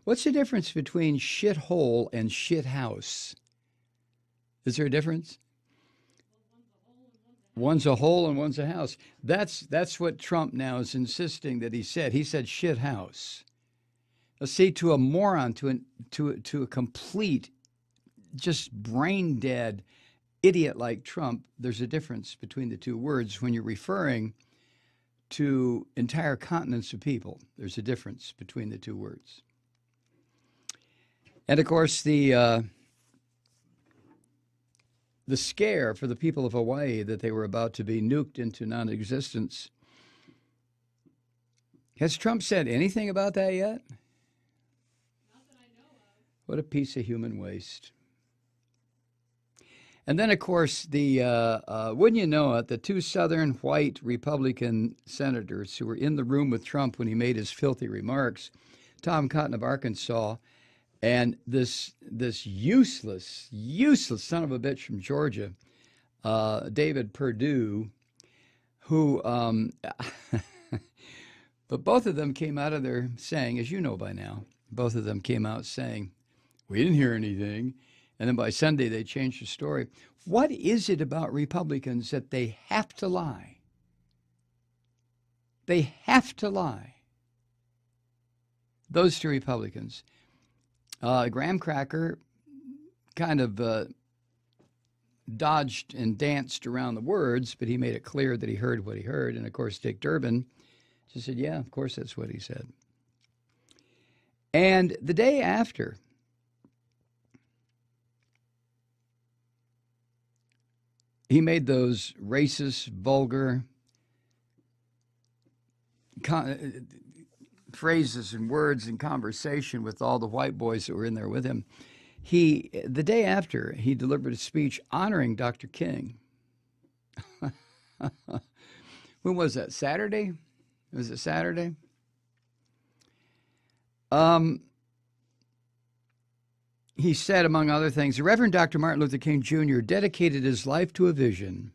What's the difference between shithole and shithouse? Is there a difference? One's a hole and one's a house. That's what Trump now is insisting that he said. He said shit house. Now, see, to a moron, to a complete, just brain dead idiot like Trump, there's a difference between the two words when you're referring to entire continents of people. There's a difference between the two words. And of course, the scare for the people of Hawaii that they were about to be nuked into non-existence. Has Trump said anything about that yet? Not that I know of. What a piece of human waste. And then, of course, wouldn't you know it, the two Southern white Republican senators who were in the room with Trump when he made his filthy remarks, Tom Cotton of Arkansas, and this useless son of a bitch from Georgia, David Perdue, who, but both of them came out of there saying, as you know by now, both of them came out saying, we didn't hear anything. And then by Sunday, they changed the story. What is it about Republicans that they have to lie? They have to lie. Those two Republicans. Graham Cracker kind of dodged and danced around the words, but he made it clear that he heard what he heard. And, of course, Dick Durbin just said, yeah, of course that's what he said. And the day after, he made those racist, vulgar phrases and words in conversation with all the white boys that were in there with him. The day after, he delivered a speech honoring Dr. King. When was that? Saturday? Was it Saturday? He said, among other things, the Reverend Dr. Martin Luther King Jr. dedicated his life to a vision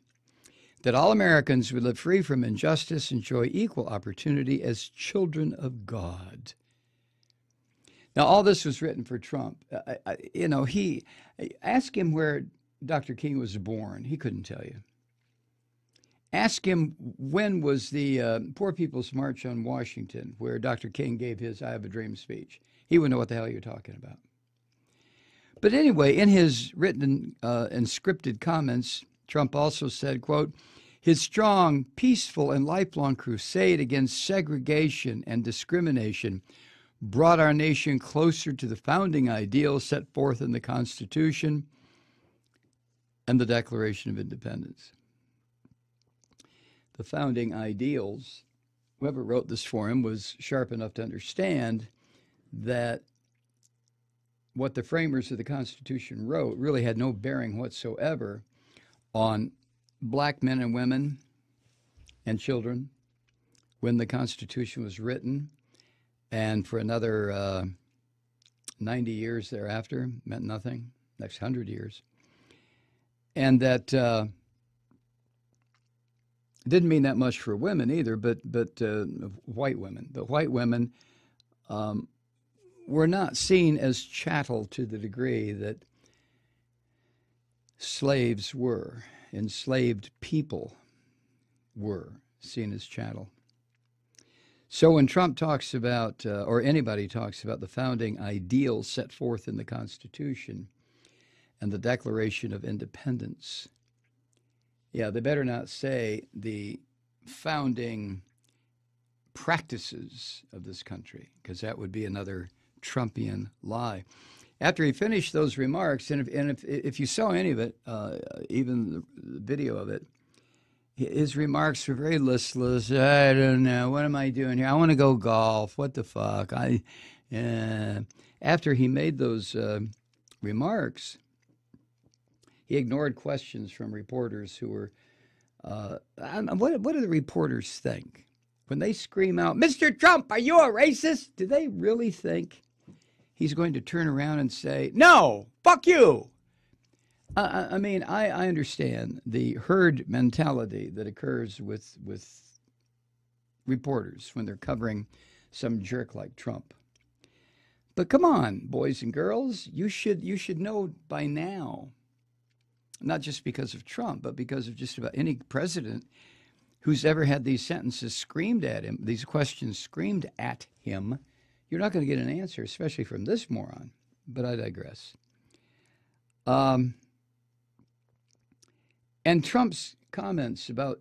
that all Americans would live free from injustice, enjoy equal opportunity as children of God. Now, all this was written for Trump. He asked him where Dr. King was born. He couldn't tell you. Ask him when was the Poor People's March on Washington, where Dr. King gave his I Have a Dream speech. He wouldn't know what the hell you're talking about. But anyway, in his written and scripted comments, Trump also said, quote, his strong, peaceful, and lifelong crusade against segregation and discrimination brought our nation closer to the founding ideals set forth in the Constitution and the Declaration of Independence. The founding ideals, whoever wrote this for him was sharp enough to understand that what the framers of the Constitution wrote really had no bearing whatsoever on black men and women and children when the Constitution was written, and for another 90 years thereafter meant nothing, next 100 years. And that didn't mean that much for women either, but white women. The white women were not seen as chattel to the degree that slaves were. Enslaved people were seen as chattel. So when Trump talks about, or anybody talks about the founding ideals set forth in the Constitution and the Declaration of Independence, yeah, they better not say the founding practices of this country, because that would be another Trumpian lie. After he finished those remarks, and if you saw any of it, even the video of it, his remarks were very listless. I don't know. What am I doing here? I want to go golf. What the fuck? After he made those remarks, he ignored questions from reporters who were, what do the reporters think? When they scream out, Mr. Trump, are you a racist? Do they really think he's going to turn around and say, no, fuck you? I mean, I understand the herd mentality that occurs with reporters when they're covering some jerk like Trump. But come on, boys and girls, you should know by now, not just because of Trump, but because of just about any president who's ever had these sentences screamed at him, these questions screamed at him. You're not going to get an answer, especially from this moron. But I digress. And Trump's comments about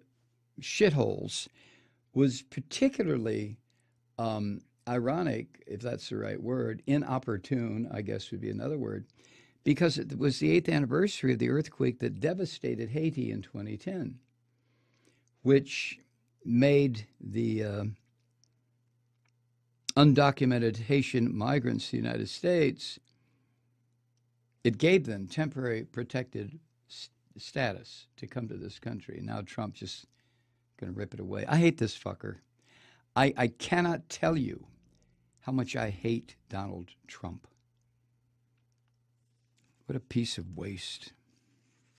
shitholes was particularly ironic, if that's the right word, inopportune, I guess would be another word, because it was the 8th anniversary of the earthquake that devastated Haiti in 2010, which made the undocumented Haitian migrants to the United States, it gave them temporary protected status to come to this country. Now Trump just going to rip it away. I hate this fucker. I cannot tell you how much I hate Donald Trump. What a piece of waste.